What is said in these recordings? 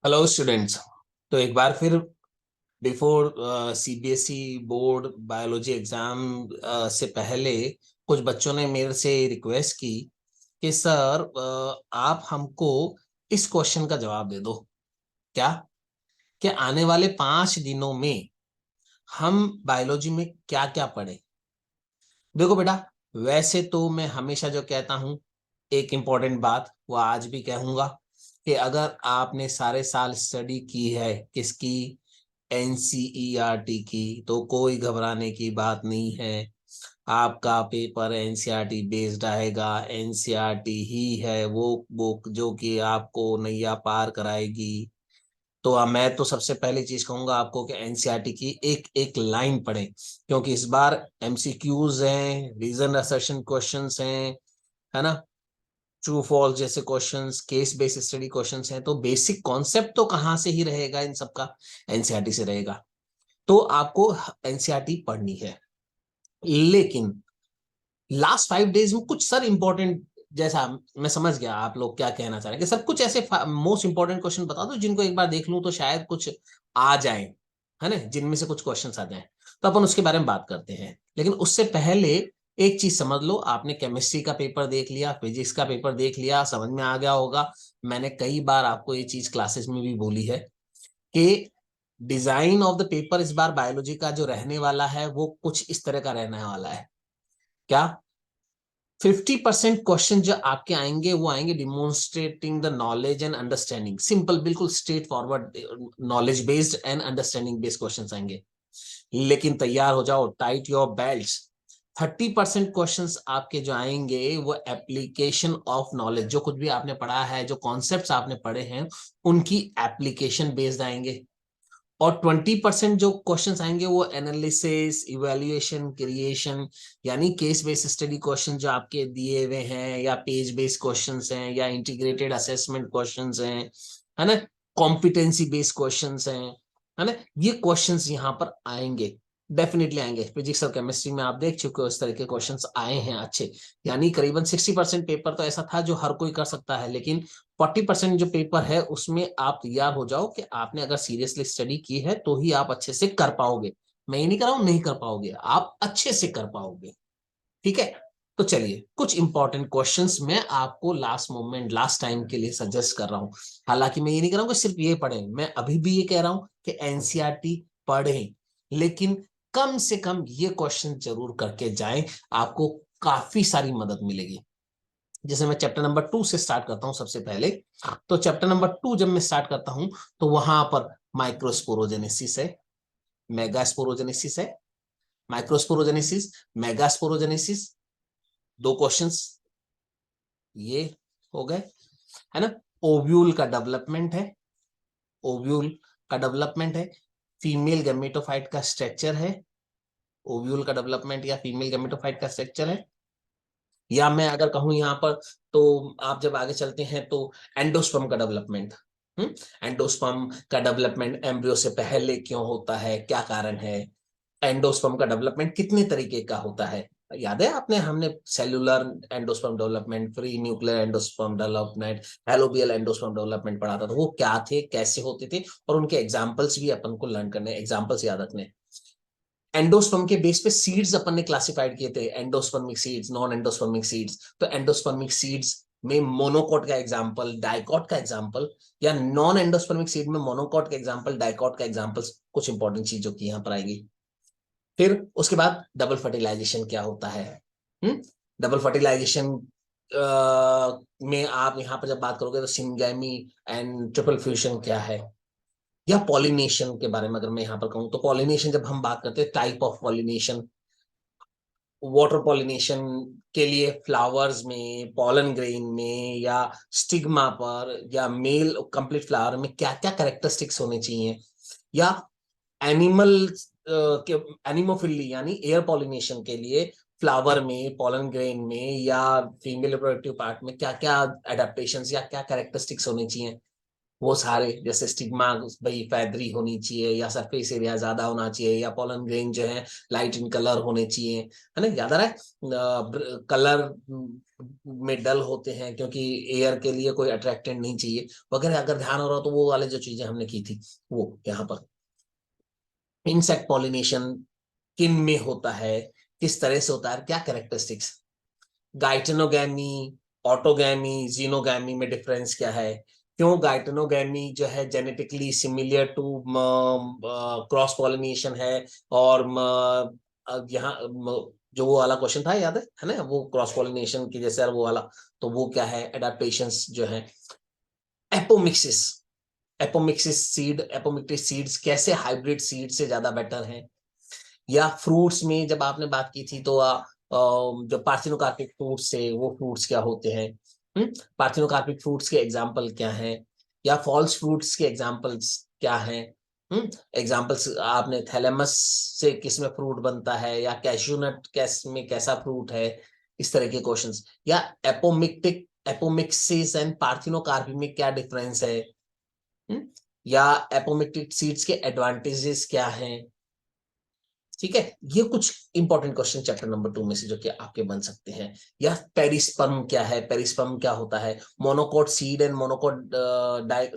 Hello students. तो एक बार फिर before CBSE board biology exam से पहले कुछ बच्चों ने मेरे से रिक्वेस्ट की कि सर आप हमको इस क्वेश्चन का जवाब दे दो। क्या कि आने वाले 5 दिनों में हम बायोलॉजी में क्या क्या पढ़े। देखो बेटा, वैसे तो मैं हमेशा जो कहता हूं एक इम्पॉर्टेंट बात वो आज भी कहूंगा कि अगर आपने सारे साल स्टडी की है किसकी, एनसीईआरटी की, तो कोई घबराने की बात नहीं है। आपका पेपर एनसीईआरटी बेस्ड आएगा। एनसीईआरटी ही है वो बुक जो कि आपको नैया पार कराएगी। तो मैं तो सबसे पहली चीज कहूंगा आपको कि एनसीईआरटी की एक एक लाइन पढ़ें, क्योंकि इस बार एमसीक्यूज हैं, रीजन असर्शन क्वेश्चंस हैं, है ना, ट्रू फॉल्स जैसे questions, case based study questions हैं। तो बेसिक कॉन्सेप्ट तो कहाँ से ही रहेगा, इन सबका एनसीईआरटी से रहेगा। तो आपको एनसीईआरटी पढ़नी है, लेकिन लास्ट 5 डेज में कुछ सर इंपॉर्टेंट, जैसा मैं समझ गया आप लोग क्या कहना चाह रहे हैं कि सर कुछ ऐसे मोस्ट इंपॉर्टेंट क्वेश्चन बता दो जिनको एक बार देख लूं तो शायद कुछ आ जाए, है ना, जिनमें से कुछ क्वेश्चंस आ जाएं। तो अपन उसके बारे में बात करते हैं, लेकिन उससे पहले एक चीज समझ लो। आपने केमिस्ट्री का पेपर देख लिया, फिजिक्स का पेपर देख लिया, समझ में आ गया होगा। मैंने कई बार आपको ये चीज क्लासेस में भी बोली है कि डिजाइन ऑफ द पेपर इस बार बायोलॉजी का जो रहने वाला है वो कुछ इस तरह का रहने वाला है। क्या 50% क्वेश्चन जो आपके आएंगे वो आएंगे demonstrating the knowledge and understanding. Simple, बिल्कुल straightforward, knowledge based and understanding based question आएंगे। लेकिन तैयार हो जाओ, टाइट योर बेल्ट्स। 30% क्वेश्चंस आपके जो आएंगे वो एप्लीकेशन ऑफ नॉलेज, जो कुछ भी आपने पढ़ा है, जो कॉन्सेप्ट्स आपने पढ़े हैं उनकी एप्लीकेशन बेस्ड आएंगे। और 20% जो क्वेश्चंस आएंगे वो एनालिसिस, इवेल्युएशन, क्रिएशन, यानी केस बेस्ड स्टडी क्वेश्चन जो आपके दिए हुए हैं, या पेज बेस्ड क्वेश्चंस हैं, या इंटीग्रेटेड असेसमेंट क्वेश्चंस हैं, है ना, कॉम्पिटेंसी बेस्ड क्वेश्चंस हैं, है ना। ये क्वेश्चंस यहाँ पर आएंगे, डेफिनेटली आएंगे। फिजिक्स और केमिस्ट्री में आप देख चुके हो इस तरह के क्वेश्चंस आए हैं अच्छे। यानी करीबन 60% पेपर तो ऐसा था जो हर कोई कर सकता है, लेकिन 40% जो पेपर है उसमें आप तैयार हो जाओ कि आपने अगर सीरियसली स्टडी की है तो ही आप अच्छे से कर पाओगे। मैं ये नहीं कर रहा हूं नहीं कर पाओगे, आप अच्छे से कर पाओगे। ठीक है। तो चलिए, कुछ इंपॉर्टेंट क्वेश्चंस मैं आपको लास्ट मोमेंट, लास्ट टाइम के लिए सजेस्ट कर रहा हूं। हालांकि मैं ये नहीं कर रहा हूं कि सिर्फ ये पढ़ें, मैं अभी भी ये कह रहा हूं कि एनसीईआरटी पढ़ें, लेकिन कम से कम ये क्वेश्चन जरूर करके जाएं। आपको काफी सारी मदद मिलेगी। जैसे मैं चैप्टर नंबर 2 से स्टार्ट करता हूं सबसे पहले। तो चैप्टर नंबर 2 जब मैं स्टार्ट करता हूं तो वहां पर माइक्रोस्पोरोजेनेसिस है, मेगास्पोरोजेनेसिस है। माइक्रोस्पोरोजेनेसिस, मेगास्पोरोजेनेसिस, दो क्वेश्चंस ये हो गए, है ना। ओव्यूल का डेवलपमेंट है, ओव्यूल का डेवलपमेंट है। फीमेल गैमेटोफाइट का स्ट्रक्चर है, ओव्यूल का डेवलपमेंट या फीमेल गैमेटोफाइट का स्ट्रक्चर है। या मैं अगर कहूं यहाँ पर, तो आप जब आगे चलते हैं तो एंडोस्पर्म का डेवलपमेंट। एंडोस्पर्म का डेवलपमेंट एम्ब्रियो से पहले क्यों होता है, क्या कारण है। एंडोस्पर्म का डेवलपमेंट कितने तरीके का होता है, याद है आपने, हमने cellular endosperm development, free nuclear endosperm development, helobial endosperm development पढ़ा था। तो वो क्या थे, कैसे होते थे, और उनके एग्जाम्पल्स भी अपन को लर्न करने, एग्जाम्पल्स याद रखने। एंडोस्पर्म के बेस पे सीड्स अपन ने क्लासिफाइड किए थे, endospermic seeds, non endospermic seeds. तो एंडोस्पर्मिक सीड्स में मोनोकॉट का एग्जांपल, डाइकॉट का एग्जांपल, या नॉन एंडोस्पर्मिक सीड में मोनोकॉट का एग्जांपल, डाइकॉट का एग्जांपल, कुछ इंपॉर्टेंट चीजों की यहाँ पर आएगी। फिर उसके बाद डबल फर्टिलाइजेशन क्या होता है। डबल फर्टिलाइजेशन में आप यहाँ पर जब बात करोगे तो सिंगैमी एंड ट्रिपल फ्यूजन क्या है। या पॉलिनेशन के बारे में अगर मैं यहाँ पर कहूँ तो पॉलिनेशन, जब हम बात करते हैं type of pollination, water pollination के लिए फ्लावर्स में, पॉलन ग्रेन में, या स्टिग्मा पर, या मेल कंप्लीट फ्लावर में क्या क्या कैरेक्टरिस्टिक्स होने चाहिए। या एनिमल के एनिमोफिली यानी एयर पॉलिनेशन के लिए फ्लावर में, पॉलन ग्रेन में, या फीमेल रिप्रोडक्टिव पार्ट में क्या क्या एडेप्टेशन या क्या कैरेक्टरिस्टिक्स होने चाहिए। वो सारे जैसे स्टिग्मा भाई फैदरी होनी चाहिए, या सरफेस एरिया ज्यादा होना चाहिए, या पोलन ग्रेन जो है लाइट इन कलर होने चाहिए, है ना, याद आ रहा है, कलर में डल होते हैं क्योंकि एयर के लिए कोई अट्रैक्टेंट नहीं चाहिए वगैरह। अगर ध्यान हो रहा हो तो वो वाले जो चीजें हमने की थी वो यहाँ पर। इंसेक्ट पॉलिनेशन किन में होता है, किस तरह से होता है, क्या कैरेक्टरिस्टिक्स, गाइटेनोगैमी, ऑटोगैमी, जीनोगैमी में डिफरेंस क्या है, क्यों गाइटेनोगैमी जो है genetically similar to cross pollination है, और यहाँ जो वो वाला क्वेश्चन था याद है ना, वो क्रॉस पॉलिनेशन की जैसे वो वाला, तो वो क्या है, एडाप्टेशंस जो है, एपोमिक्सिस, एपोमिक्सिस सीड, एपोमिक्टिस सीड्स कैसे हाइब्रिड सीड से ज्यादा बेटर हैं, या फ्रूट्स में जब आपने बात की थी तो जो पार्थिनोकार्पिक फ्रूट्स से वो फ्रूट्स क्या होते हैं, पार्थिनोकार्पिक फ्रूट्स के एग्जाम्पल क्या हैं, या फॉल्स फ्रूट्स के एग्जाम्पल्स क्या हैं, एग्जाम्पल्स आपने थैलेमस से किस में फ्रूट बनता है, या कैश्यू नट कैस में कैसा फ्रूट है, इस तरह के क्वेश्चंस, या एपोमिक्टिक, एपोमिक्सिस एंड पार्थिनोकार्पी में क्या डिफरेंस है, या एपोमिक्टिक सीड्स के एडवांटेजेस क्या हैं, ठीक है। ये कुछ इंपॉर्टेंट क्वेश्चन चैप्टर नंबर 2 में से जो कि आपके बन सकते हैं। या पेरिस्पर्म क्या है, पेरिस्पर्म क्या होता है, monocot seed and monocot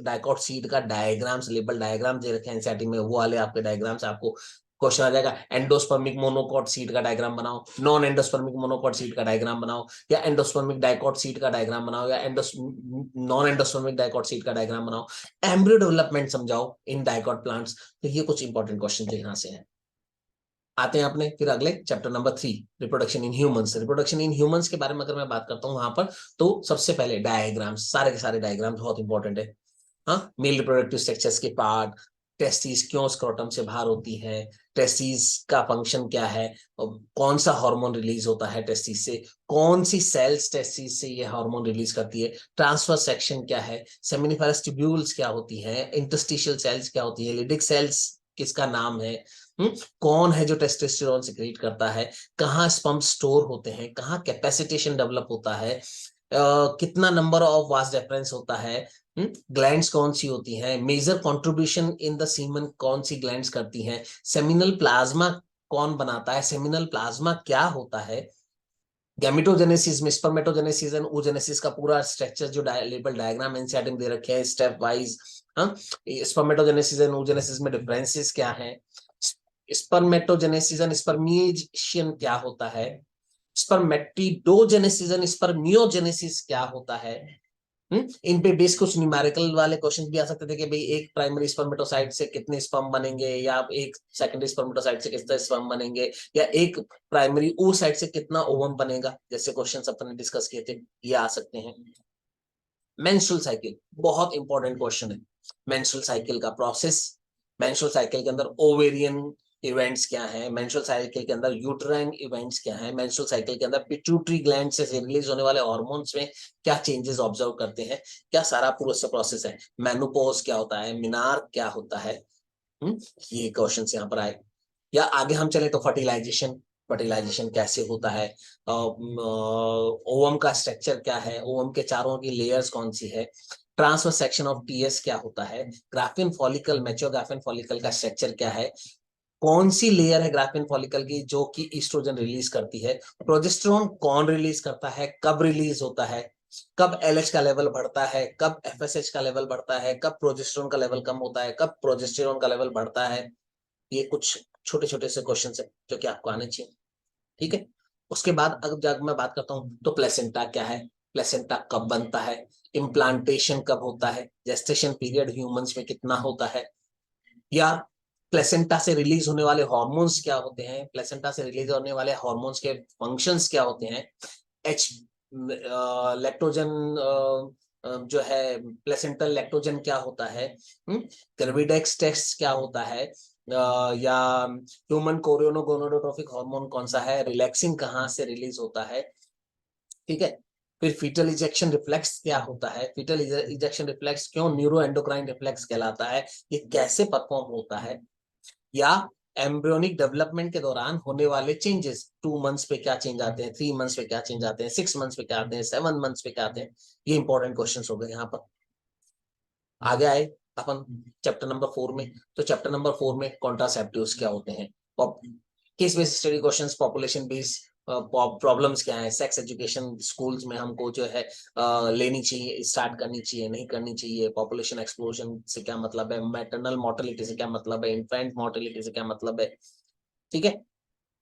dicot seed का डायग्राम्स, लेबल डायग्राम दे रखे हैं एनसीईआरटी में, वो वाले आपके डायग्राम्स आपको क्वेश्चन आ जाएगा। एंडोस्पर्मिक मोनोकोट सीड का डायग्राम बनाओ, नॉन एंडोस्पर्मिक मोनोकोट सीड का डायग्राम बनाओ, या एंडोस्पर्मिक डाइकोट सीड का डायग्राम बनाओ, या नॉन एंडोस्पर्मिक डाइकोट सीड का डायग्राम बनाओ, एम्ब्रियो डेवलपमेंट समझाओ इन डाइकोट प्लांट्स। तो ये कुछ इंपॉर्टेंट क्वेश्चन जो यहाँ से है। आते हैं अपने फिर अगले chapter number 3, reproduction in humans. Reproduction in humans के बारे में अगर मैं बात करता हूँ वहां पर, तो सबसे पहले डायग्राम्स, सारे के सारे डायग्राम्स बहुत इंपॉर्टेंट है। हाँ, मेल रिप्रोडक्टिव स्ट्रक्चर्स के पार्ट, टेस्टिस क्यों स्क्रोटम से बाहर होती है, टेस्टिस का फंक्शन क्या है, और कौन सा हार्मोन रिलीज होता है टेस्टिस से, कौन सी सेल्स टेस्टिस से ये हार्मोन रिलीज करती है, ट्रांसफर सेक्शन क्या है, सेमिनिफेरस ट्यूब्यूल्स क्या होती है, इंटरस्टिशियल सेल्स क्या होती है, लिडिक सेल्स किसका नाम है, कौन है जो टेस्टोस्टेरोन सिक्रीट करता है, कहाँ स्पर्म स्टोर होते हैं, कहाँ कैपेसिटेशन डेवलप होता है, कितना नंबर ऑफ वास डिफरेंस होता है, ग्लैंड्स कौन सी होती हैं, major contribution in the semen कौन सी ग्लैंड्स करती हैं, सेमिनल प्लाज्मा कौन बनाता है, सेमिनल प्लाज्मा क्या होता है, गैमेटोजेनेसिस में स्पर्मेटोजेनेसिस एंड oogenesis का पूरा स्ट्रक्चर जो लेबल डायग्राम एनसीईआरटी में दे रखे हैं स्टेप वाइज। हाँ, स्पर्मेटोजेनेसिस एंड oogenesis में डिफरेंसेस क्या हैं, स्पर्मेटोजेनेसिस एंड स्पर्मिएशन क्या होता है, स्पर्मेटिडोजेनेसिस एंड स्पर्मियोजेनेसिस क्या होता है, इन पे बेस कुछ न्यूमेरिकल वाले क्वेश्चंस भी आ सकते थे कि भाई एक प्राइमरी स्पर्मेटोसाइट से कितने स्पर्म बनेंगे, या एक सेकेंडरी स्पर्मेटोसाइट से कितने स्पर्म बनेंगे, या एक प्राइमरी oocyte से कितना ओवम बनेगा, जैसे क्वेश्चंस अपने डिस्कस किए थे, ये आ सकते हैं। मेंस्ट्रुअल साइकिल बहुत इंपॉर्टेंट क्वेश्चन है, मेंस्ट्रुअल साइकिल का प्रोसेस, मेंस्ट्रुअल साइकिल के अंदर ओवेरियन इवेंट्स क्या है, मेंस्ट्रुअल साइकिल के अंदर यूट्राइन इवेंट्स क्या है, मेंस्ट्रुअल साइकिल के अंदर पिट्यूटरी ग्लैंड से रिलीज होने वाले हार्मोन्स में क्या चेंजेस ऑब्जर्व करते हैं, क्या सारा पूरा प्रोसेस है, मेनोपॉज क्या होता है, मिनार क्या होता है, ये क्वेश्चन यहाँ पर आए। या आगे हम चले तो फर्टिलाइजेशन, फर्टिलाइजेशन कैसे होता है, ओवम का स्ट्रक्चर क्या है, ओवम के चारों की लेयर्स कौन सी है, ट्रांसफर सेक्शन ऑफ टीएस क्या होता है, graphene follicle, mature graphene follicle का स्ट्रक्चर क्या है, कौन सी लेयर है ग्राफिन फॉलिकल की जो कि ईस्ट्रोजन रिलीज करती है, प्रोजेस्टेरोन कौन रिलीज करता है, कब रिलीज होता है, कब एलएच का लेवल बढ़ता है, कब एफएसएच का लेवल बढ़ता है, कब प्रोजेस्टेरोन का लेवल कम होता है, कब प्रोजेस्टेरोन का लेवल बढ़ता है। ये कुछ छोटे छोटे से क्वेश्चन है जो कि आपको आने चाहिए, ठीक है। उसके बाद अगर जब मैं बात करता हूँ तो प्लेसेंटा क्या है, प्लेसेंटा कब बनता है, इम्प्लांटेशन कब होता है, जेस्टेशन पीरियड ह्यूमंस में कितना होता है, या प्लेसेंटा से रिलीज होने वाले हार्मोन्स क्या होते हैं, प्लेसेंटा से रिलीज होने वाले हार्मोन्स के फंक्शंस क्या होते हैं, एच लैक्टोजन जो है प्लेसेंटल लैक्टोजन क्या होता है, कर्विडेक्स टेस्ट क्या होता है, या ह्यूमन कोरियोनोगोनाडोट्रोफिक हार्मोन कौन सा है, रिलैक्सिन कहाँ से रिलीज होता है, ठीक है। फिर फीटल इजेक्शन रिफ्लेक्स क्या होता है, फीटल इजेक्शन रिफ्लेक्स क्यों न्यूरो एंडोक्राइन रिफ्लेक्स कहलाता है, ये कैसे परफॉर्म होता है, या एम्ब्रियोनिक डेवलपमेंट के दौरान होने वाले चेंजेस, 2 मंथ्स पे क्या चेंज आते हैं, 3 मंथ्स पे क्या चेंज आते हैं, 6 मंथ्स पे क्या आते हैं, 7 मंथ्स पे क्या आते हैं, ये इंपॉर्टेंट क्वेश्चन हो गए यहाँ पर। आगे आए अपन चैप्टर नंबर 4 में। तो चैप्टर नंबर 4 में कॉन्ट्रासेप्टिव्स क्या होते हैं, case based study questions, population based problems क्या है, सेक्स एजुकेशन स्कूल्स में हमको जो है लेनी चाहिए, स्टार्ट करनी चाहिए, नहीं करनी चाहिए, पॉपुलेशन एक्सप्लोजन से क्या मतलब है, मैटरनल मोर्टेलिटी से क्या मतलब है, इन्फेंट मोर्टेलिटी से क्या मतलब है, ठीक है।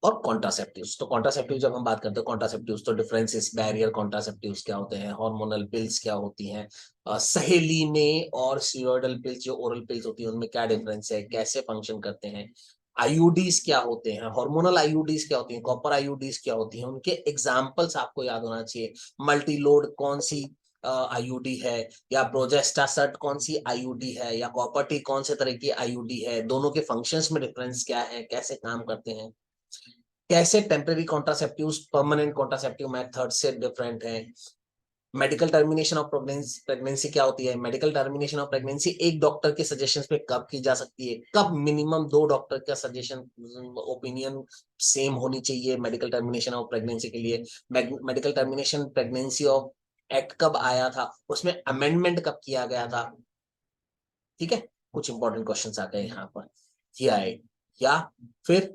और कॉन्ट्रासेप्टिव्स, तो कॉन्ट्रासेप्टिव जब हम बात करते हैं कॉन्ट्रासेप्टिव्स, तो डिफरेंसेस, बैरियर कॉन्ट्रासेप्टिव्स क्या होते हैं, हार्मोनल पिल्स क्या होती हैं, सहेली में और स्टीरॉयडल पिल्स जो ओरल पिल्स होती हैं उनमें क्या डिफरेंस है, कैसे फंक्शन करते हैं, आईयूडीज क्या होते हैं, हार्मोनल आईयूडीज क्या होती हैं, कॉपर आईयूडीज क्या होती हैं, उनके एग्जाम्पल्स आपको याद होना चाहिए, मल्टीलोड कौन सी आईयूडी है, या प्रोजेस्टासर्ट कौन सी आईयूडी है, या कॉपर टी कौन से तरह की आईयूडी है, दोनों के फंक्शंस में डिफरेंस क्या है, कैसे काम करते हैं, कैसे temporary contraceptives permanent contraceptive method से डिफरेंट है, मेडिकल टर्मिनेशन ऑफ प्रेगनेंसी क्या होती है, मेडिकल टर्मिनेशन ऑफ प्रेगनेंसी एक डॉक्टर के सजेशन पे कब की जा सकती है, कब मिनिमम 2 डॉक्टर का सजेशन ओपिनियन सेम होनी चाहिए मेडिकल टर्मिनेशन ऑफ प्रेगनेंसी के लिए, medical termination pregnancy of act कब आया था, उसमें अमेंडमेंट कब किया गया था, ठीक है। कुछ इंपॉर्टेंट क्वेश्चन आ गए यहाँ पर, किया है, या फिर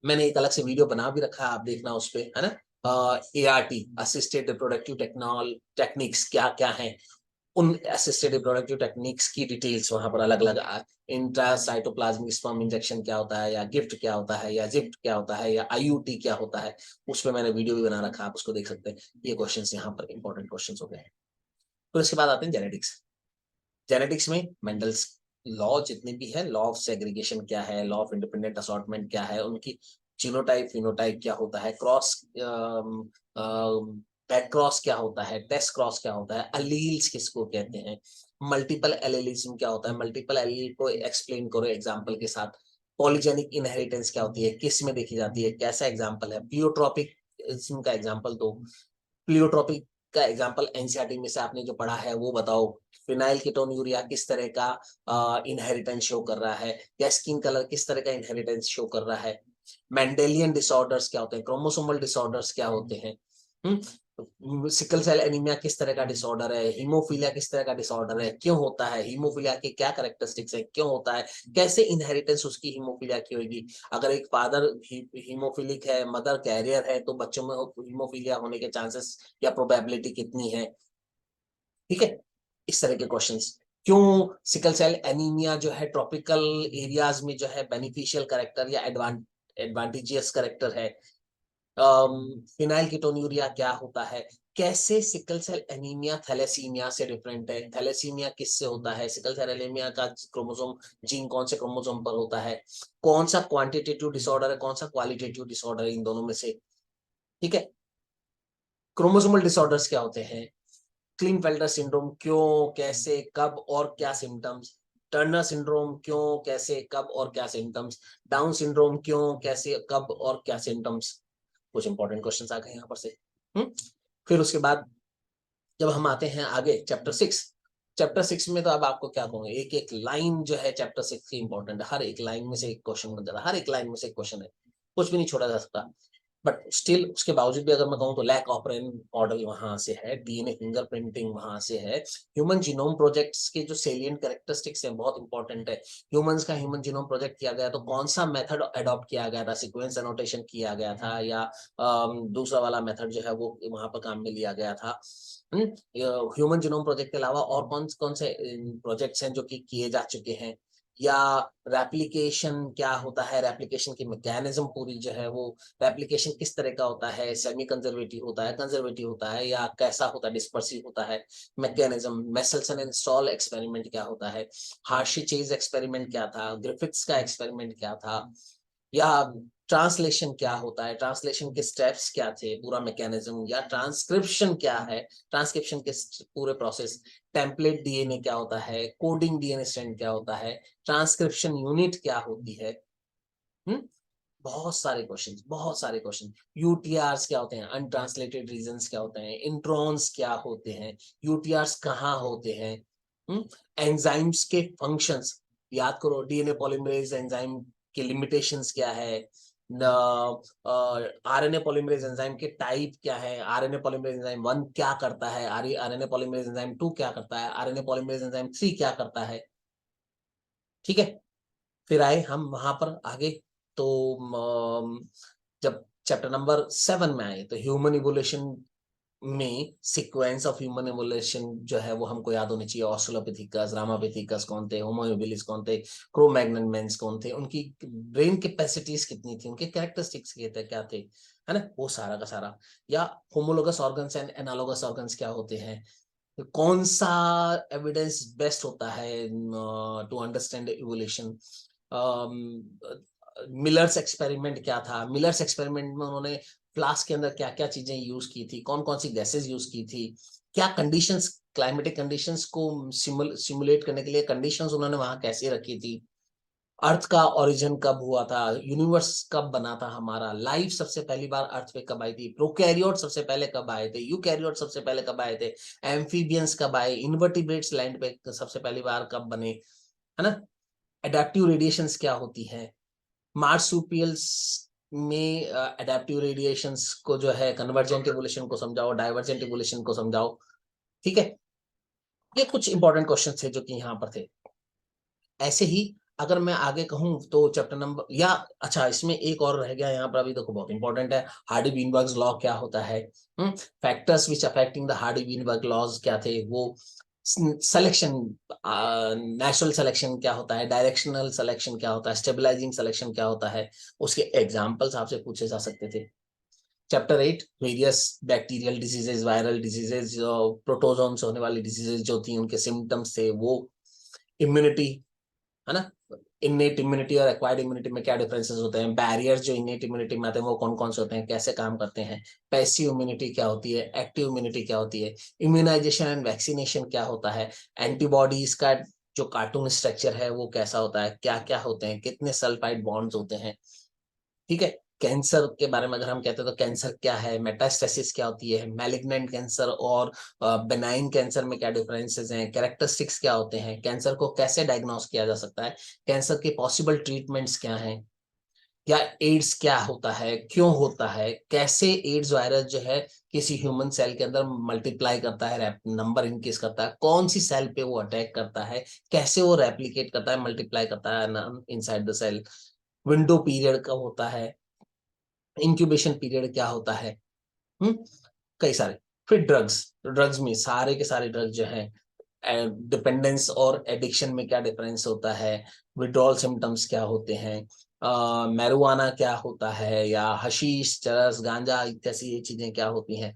मैंने एक अलग से वीडियो बना भी रखा है, आप देखना उस पे, है ना, ART असिस्टेड रिप्रोडक्टिव टेक्निक्स क्या क्या है, उन असिस्टेड रिप्रोडक्टिव टेक्निक्स की डिटेल्स वहां पर अलग अलग, इंट्रासाइटोप्लाज्मिक स्पर्म इंजेक्शन क्या होता है, या गिफ्ट क्या होता है, या जिफ्ट क्या होता है, या IUT क्या होता है, उस पर मैंने वीडियो भी बना रखा है, आप उसको देख सकते हैं। ये क्वेश्चंस यहाँ पर इंपॉर्टेंट क्वेश्चंस हो गए हैं। तो इसके बाद आते हैं जेनेटिक्स। जेनेटिक्स में मेंडल्स लॉ जितने भी है, लॉ ऑफ सेग्रीगेशन क्या है, लॉ ऑफ इंडिपेंडेंट असॉर्टमेंट क्या है, उनकी जीनोटाइप फिनोटाइप क्या होता है, क्रॉस बैक क्रॉस क्या होता है, टेस्ट क्रॉस क्या होता है, अलील्स किसको कहते हैं, मल्टीपल एलेलिज्म क्या होता है, मल्टीपल एलील को एक्सप्लेन करो एग्जांपल के साथ, पॉलीजेनिक इनहेरिटेंस क्या होती है, किस में देखी जाती है, कैसा एग्जांपल है, प्लियोट्रॉपिक का एग्जांपल दो, प्लियोट्रॉपिक का एग्जांपल एनसीईआरटी में से आपने जो पढ़ा है वो बताओ, फिनाइल कीटोन्यूरिया किस तरह का इनहेरिटेंस शो कर रहा है, या स्किन कलर किस तरह का इनहेरिटेंस शो कर रहा है, मेंडेलियन डिसऑर्डर्स क्या होते हैं, क्रोमोसोमल डिसऑर्डर्स क्या होते हैं, सिकल सेल एनीमिया किस तरह का डिसऑर्डर है, हीमोफीलिया किस तरह का डिसऑर्डर है, क्यों होता है, हीमोफीलिया के क्या कैरेक्टरिस्टिक्स है, क्यों होता है, कैसे इनहेरिटेंस उसकी हीमोफीलिया की होगी, अगर एक फादर हीमोफिलिक है, मदर कैरियर है, तो बच्चों में हीमोफीलिया होने के चांसेस या प्रोबेबिलिटी कितनी है, ठीक है। इस तरह के क्वेश्चंस, क्यों सिकल सेल एनीमिया जो है ट्रॉपिकल एरियाज में जो है बेनिफिशियल करेक्टर या एडवांटेजियस करेक्टर है, फिनाइल कीटोन्यूरिया क्या होता है, कैसे सिकल सेल एनीमिया थैलेसीमिया से डिफरेंट है, थैलेसीमिया किससे होता है, सिकल सेल एनीमिया का क्रोमोसोम जीन कौन से क्रोमोसोम पर होता है, कौन सा क्वांटिटेटिव डिसऑर्डर है, कौन सा क्वालिटेटिव डिसऑर्डर है, इन दोनों में से, ठीक है। क्रोमोसोमल डिसऑर्डर्स क्या होते हैं, क्लिनफेल्टर सिंड्रोम क्यों, कैसे, कब और क्या सिम्टम्स, टर्नर सिंड्रोम क्यों, कैसे, कब और क्या सिम्टम्स, डाउन सिंड्रोम क्यों, कैसे, कब और क्या सिम्टम्स, कुछ इंपॉर्टेंट क्वेश्चंस आ गए यहाँ पर से। फिर उसके बाद जब हम आते हैं आगे चैप्टर 6, चैप्टर 6 में तो अब आपको क्या कहूंगा, एक एक लाइन जो है चैप्टर 6 की इंपॉर्टेंट है, हर एक लाइन में से एक क्वेश्चन बन जाता है, हर एक लाइन में से एक क्वेश्चन है, कुछ भी नहीं छोड़ा जा सकता। बट स्टिल उसके बावजूद भी अगर मैं कहूँ तो लैक ऑपरेंट मॉडल वहां से है, डीएनए फिंगरप्रिंटिंग वहां से है, ह्यूमन जीनोम प्रोजेक्ट्स के जो सेलिएंट कैरेक्टरिस्टिक्स हैं बहुत इंपॉर्टेंट है, ह्यूमंस का ह्यूमन जीनोम प्रोजेक्ट किया गया तो कौन सा मेथड अडॉप्ट किया गया था, सीक्वेंस एनोटेशन किया गया था, या दूसरा वाला मेथड जो है वो वहां पर काम में लिया गया था, ह्यूमन जीनोम प्रोजेक्ट के अलावा और कौन कौन से प्रोजेक्ट्स हैं जो कि किए जा चुके हैं, या रेप्लिकेशन क्या होता है, रेप्लिकेशन की मैकेनिज्म पूरी जो है वो, रेप्लिकेशन किस तरह का होता है, सेमी कंजर्वेटिव होता है, कंजर्वेटिव होता है, या कैसा होता है, डिस्पर्सिव होता है, मैकेनिज्म, मेसल्सन एंड स्टॉल एक्सपेरिमेंट क्या होता है, हार्शी चेज एक्सपेरिमेंट क्या था, ग्रिफिथ्स का एक्सपेरिमेंट क्या था, या ट्रांसलेशन क्या होता है, ट्रांसलेशन के स्टेप्स क्या थे, पूरा मैकेनिज्म, या ट्रांसक्रिप्शन क्या है, ट्रांसक्रिप्शन के पूरे प्रोसेस, टेम्पलेट डीएनए क्या होता है, कोडिंग डीएनए स्ट्रैंड क्या होता है, ट्रांसक्रिप्शन यूनिट क्या होती है, हम्म बहुत सारे क्वेश्चंस, बहुत सारे क्वेश्चन, यूटीआरस क्या होते हैं, अनट्रांसलेटेड रीजंस क्या होते हैं, इंट्रॉन्स क्या होते हैं, यूटीआरस कहाँ होते हैं, एंजाइम्स के फंक्शंस याद करो, डीएनए पॉलीमरेज एंजाइम के लिमिटेशंस क्या है, आरएनए पॉलीमरेज एंजाइम के टाइप क्या है, आरएनए पॉलीमरेज एंजाइम 1 क्या करता है, आरएनए पॉलीमरेज एंजाइम 2 क्या करता है, आरएनए पॉलीमरेज एंजाइम 3 क्या करता है। ठीक है, फिर आए हम वहां पर आगे, तो जब चैप्टर नंबर 7 में आए तो ह्यूमन इवोल्यूशन में सीक्वेंस ऑफ ह्यूमन एवोल्यूशन जो है वो हमको याद होनी चाहिए। ऑस्ट्रेलोपिथेकस, रामापिथेकस कौन थे, होमो हेबिलिस कौन थे, क्रो मैग्नन मेंस कौन थे, उनकी ब्रेन कैपेसिटीज कितनी थी, उनके कैरेक्टरिस्टिक्स क्या थे, है ना, वो सारा का सारा। या homologous organs and analogous organs क्या होते हैं, तो कौन सा एविडेंस बेस्ट होता है to understand evolution. Miller's experiment क्या था, मिलर्स एक्सपेरिमेंट में उन्होंने फ्लास्क के अंदर क्या क्या चीजें यूज की थी, कौन कौन सी गैसेस यूज की थी, क्या कंडीशंस, क्लाइमेटिक कंडीशंस को सिमुलेट करने के लिए कंडीशंस उन्होंने वहां कैसे रखी थी, अर्थ का ओरिजिन कब हुआ था, यूनिवर्स कब बना था हमारा, लाइफ सबसे पहली बार अर्थ पे कब आई थी, प्रोकैरियोट सबसे पहले कब आए थे, यूकैरियोट सबसे पहले कब आए थे, एम्फीबियंस कब आए, इन्वर्टिब्रेट्स लैंड पे सबसे पहली बार कब बने, है ना, एडेप्टिव रेडिएशंस क्या होती है, मार्सुपियल्स में एडेप्टिव रेडिएशंस को जो है कन्वर्जेंट इवोल्यूशन को समझाओ, डाइवर्जेंट इवोल्यूशन को समझाओ। ठीक है, ये कुछ इंपॉर्टेंट क्वेश्चन थे जो कि यहाँ पर थे। ऐसे ही अगर मैं आगे कहूं तो चैप्टर नंबर या अच्छा इसमें एक और रह गया यहाँ पर, अभी देखो बहुत इंपॉर्टेंट है, हार्डी वीनबर्ग लॉ क्या होता है, factors which affecting the Hardy Weinberg laws क्या थे वो, सिलेक्शन, नेचुरल सिलेक्शन क्या होता है, डायरेक्शनल सिलेक्शन क्या होता है, स्टेबलाइजिंग सिलेक्शन क्या होता है, उसके एग्जाम्पल्स आपसे पूछे जा सकते थे। Chapter 8 various bacterial diseases, viral diseases, protozoans होने वाली डिजीजेज जो थी उनके सिम्टम्स थे वो, इम्यूनिटी, है ना, इननेट इम्यूनिटी और एक्वायर्ड इम्यूनिटी में क्या डिफरेंसेस होते हैं, बैरियर्स जो इननेट इम्यूनिटी में आते हैं वो कौन कौन से होते हैं, कैसे काम करते हैं, पैसिव इम्यूनिटी क्या होती है, एक्टिव इम्यूनिटी क्या होती है, इम्यूनाइजेशन एंड वैक्सीनेशन क्या होता है, एंटीबॉडीज का जो कार्टून स्ट्रक्चर है वो कैसा होता है, क्या क्या होते हैं, कितने सल्फाइड बॉन्ड्स होते हैं। ठीक है, कैंसर के बारे में अगर हम कहते हैं तो कैंसर क्या है, मेटास्टेसिस क्या होती है, मैलिग्नेंट कैंसर और बेनाइन कैंसर में क्या डिफरेंसेस हैं, कैरेक्टरिस्टिक्स क्या होते हैं, कैंसर को कैसे डायग्नोस किया जा सकता है, कैंसर के पॉसिबल ट्रीटमेंट्स क्या हैं, या एड्स क्या होता है, क्यों होता है, कैसे एड्स वायरस जो है किसी ह्यूमन सेल के अंदर मल्टीप्लाई करता है, नंबर इंक्रीज करता है, कौन सी सेल पे वो अटैक करता है, कैसे वो रेप्लिकेट करता है, मल्टीप्लाई करता है inside the cell, window period का होता है, इंक्यूबेशन पीरियड क्या होता है, हम्म, कई सारे। फिर ड्रग्स, ड्रग्स में सारे के सारे ड्रग्स जो हैं, डिपेंडेंस और एडिक्शन में क्या डिफरेंस होता है, विड्रॉल सिम्टम्स क्या होते हैं, मैरुआना क्या होता है, या हशीश, चरस, गांजा जैसी ये चीजें क्या होती हैं,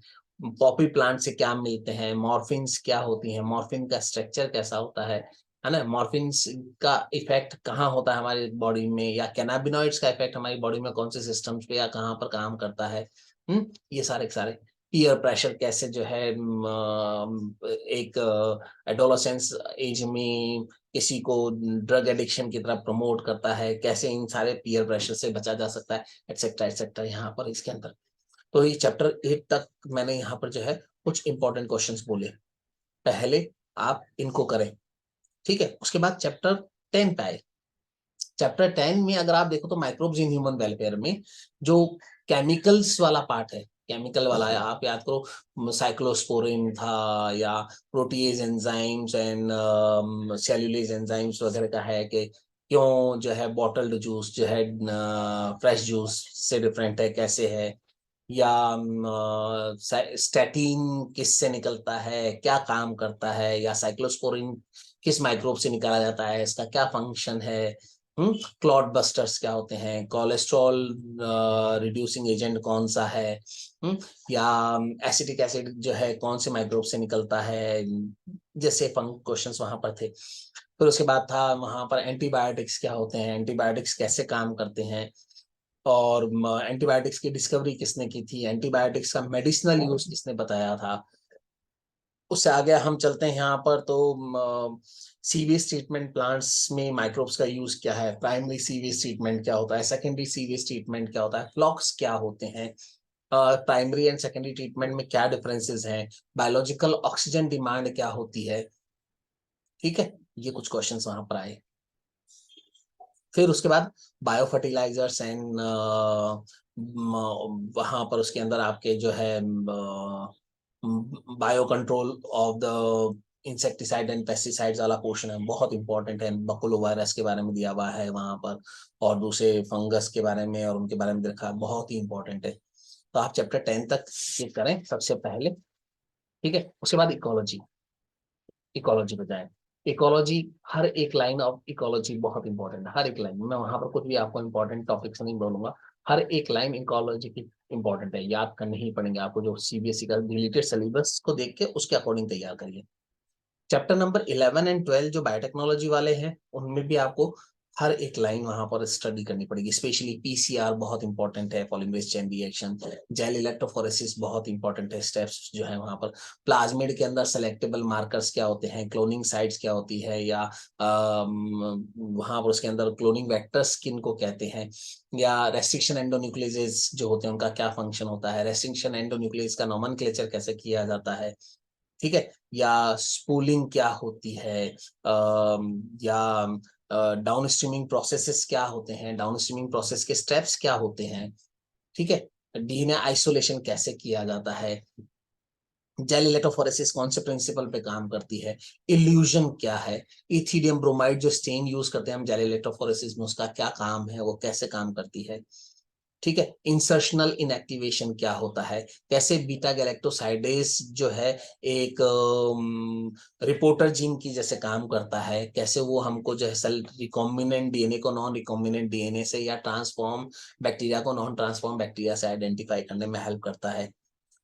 पॉपी प्लांट से क्या मिलते हैं, मॉर्फिन्स क्या होती हैं, मॉर्फिन का स्ट्रक्चर कैसा होता है ना, मॉर्फिन्स का इफेक्ट कहाँ होता है हमारी बॉडी में, या कैनाबिनॉइड्स का इफेक्ट हमारी बॉडी में कौन से सिस्टम्स पे या कहाँ पर काम करता है, ये सारे के सारे। पीयर प्रेशर कैसे जो है एक एडोलेसेंस एज में किसी को ड्रग एडिक्शन की तरफ प्रमोट करता है, कैसे इन सारे पीयर प्रेशर से बचा जा सकता है, एटसेट्रा एटसेट्रा यहाँ पर इसके अंदर। तो ये चैप्टर 8 तक मैंने यहाँ पर जो है कुछ इंपॉर्टेंट क्वेश्चंस बोले, पहले आप इनको करें। ठीक है, उसके बाद चैप्टर 10 पे आए। चैप्टर 10 में अगर आप देखो तो माइक्रोब्स इन ह्यूमन वेलफेयर में जो केमिकल्स वाला पार्ट है, केमिकल वाला है, आप याद करो साइक्लोस्पोरिन था, या proteases enzymes and cellulase enzymes वगैरह का है कि क्यों जो है बॉटल्ड जूस जो है फ्रेश जूस से डिफरेंट है, कैसे है, या स्टैटिन किससे निकलता है, क्या काम करता है, या साइक्लोस्पोरिन किस माइक्रोब से निकाला जाता है, इसका क्या फंक्शन है, क्लॉट बस्टर्स क्या होते हैं, कोलेस्ट्रॉल रिड्यूसिंग एजेंट कौन सा है, या एसिटिक एसिड जो है कौन से माइक्रोब से निकलता है, जैसे क्वेश्चंस वहां पर थे। फिर उसके बाद था वहां पर एंटीबायोटिक्स क्या होते हैं, एंटीबायोटिक्स कैसे काम करते हैं, और एंटीबायोटिक्स की डिस्कवरी किसने की थी, एंटीबायोटिक्स का मेडिसिनल यूज किसने बताया था। उससे आगे हम चलते हैं यहाँ पर तो सीवेज ट्रीटमेंट प्लांट्स में माइक्रोब्स का यूज क्या है, प्राइमरी सीवेज ट्रीटमेंट क्या होता है, सेकेंडरी सीवेज ट्रीटमेंट क्या होता है, फ्लॉक्स क्या होते हैं, प्राइमरी एंड सेकेंडरी ट्रीटमेंट में क्या डिफरेंसेस हैं, बायोलॉजिकल ऑक्सीजन डिमांड क्या होती है। ठीक है, ये कुछ क्वेश्चंस वहां पर आए। फिर उसके बाद बायो फर्टिलाइजर्स एंड वहां पर उसके अंदर आपके जो है bio control of the insecticide and pesticides वाला पोर्शन है, बहुत इंपॉर्टेंट है। बकुलो वायरस के बारे में दिया हुआ है वहां पर, और दूसरे फंगस के बारे में और उनके बारे में देखा, बहुत ही इंपॉर्टेंट है। तो आप चैप्टर 10 तक ये करें सबसे पहले, ठीक है। उसके बाद इकोलॉजी, इकोलॉजी पे जाए। इकोलॉजी, हर एक लाइन ऑफ इकोलॉजी बहुत इंपॉर्टेंट है, हर एक लाइन। मैं वहां पर कुछ भी आपको इंपॉर्टेंट टॉपिक्स नहीं बोलूंगा, हर एक लाइन इकोलॉजी की इंपॉर्टेंट है, याद करनी ही पड़ेंगे आपको। जो सीबीएसई का रिलेटेड सिलेबस को देख के उसके अकॉर्डिंग तैयार करिए। चैप्टर नंबर 11 एंड 12 जो बायोटेक्नोलॉजी वाले हैं, उनमें भी आपको हर एक लाइन वहां पर स्टडी करनी पड़ेगी। स्पेशली पीसीआर बहुत इंपॉर्टेंट है, polymerase chain reaction, gel electrophoresis बहुत इंपॉर्टेंट है, स्टेप्स जो है वहां पर। प्लाज्मिड के अंदर सेलेक्टेबल मार्कर्स क्या होते हैं, क्लोनिंग साइट्स क्या होती है, या वहां पर उसके अंदर क्लोनिंग वेक्टर्स किन को कहते हैं, या रेस्ट्रिक्शन एंडोन्यूक्लियस जो होते हैं उनका क्या फंक्शन होता है, रेस्ट्रिक्शन एंडोन्यूक्लियस का नोमेनक्लेचर कैसे किया जाता है, ठीक है। या स्पूलिंग क्या होती है, या डाउन स्ट्रीमिंग प्रोसेसेस क्या होते हैं, डाउन स्ट्रीमिंग प्रोसेस के स्टेप्स क्या होते हैं, ठीक है। डीएनए आइसोलेशन कैसे किया जाता है, जेल इलेक्ट्रोफोरेसिस कौन से प्रिंसिपल पे काम करती है, इल्यूजन क्या है, इथिडियम ब्रोमाइड जो स्टेन यूज करते हैं हम जेल इलेक्ट्रोफोरेसिस में, उसका क्या काम है, वो कैसे काम करती है, ठीक है। इंसर्शनल इनएक्टिवेशन क्या होता है, कैसे बीटा गैलेक्टोसाइडेज जो है एक रिपोर्टर जीन की जैसे काम करता है, कैसे वो हमको जो है सेल रिकॉम्बिनेंट डीएनए को नॉन रिकॉम्बिनेंट डीएनए से, या ट्रांसफॉर्म बैक्टीरिया को नॉन ट्रांसफॉर्म बैक्टीरिया से आइडेंटिफाई करने में हेल्प करता है।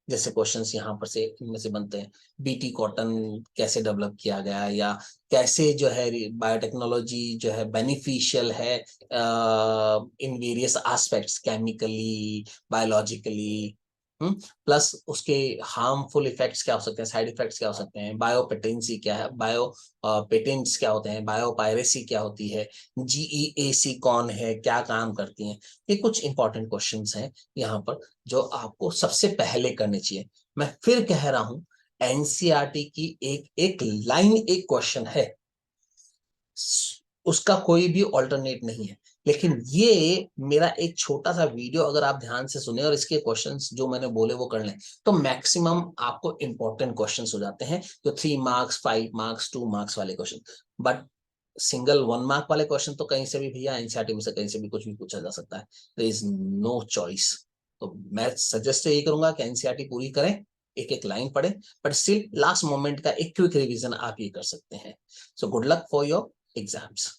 जैसे क्वेश्चंस यहाँ पर से इनमें से बनते हैं, बीटी कॉटन कैसे डेवलप किया गया, या कैसे जो है बायोटेक्नोलॉजी जो है बेनिफिशियल है in various aspects, chemically, biologically, plus उसके हार्मफुल इफेक्ट्स क्या हो सकते हैं, साइड इफेक्ट्स क्या हो सकते हैं, बायोपेटेंसी क्या है, बायो पेटेंट्स क्या होते हैं, बायोपायरेसी क्या होती है, जीईएसी कौन है, क्या काम करती हैं। ये कुछ इंपॉर्टेंट क्वेश्चंस हैं यहाँ पर जो आपको सबसे पहले करने चाहिए। मैं फिर कह रहा हूं, एनसीईआरटी की एक एक लाइन एक क्वेश्चन है, उसका कोई भी ऑल्टरनेट नहीं है। लेकिन ये मेरा एक छोटा सा वीडियो अगर आप ध्यान से सुने और इसके क्वेश्चंस जो मैंने बोले वो कर लें, तो मैक्सिमम आपको इंपॉर्टेंट क्वेश्चंस हो जाते हैं, जो 3 मार्क्स, 5 मार्क्स, 2 मार्क्स वाले क्वेश्चन। बट सिंगल 1 मार्क वाले क्वेश्चन तो कहीं से भी भैया एनसीईआरटी में से कहीं से भी कुछ भी पूछा जा सकता है, देयर इज नो चॉइस। तो मैं सजेस्ट यही करूंगा कि एनसीईआरटी पूरी करें, एक एक लाइन पढ़े, बट स्टिल लास्ट मोमेंट का एक क्विक रिवीजन आप ये कर सकते हैं। So good luck for your exams.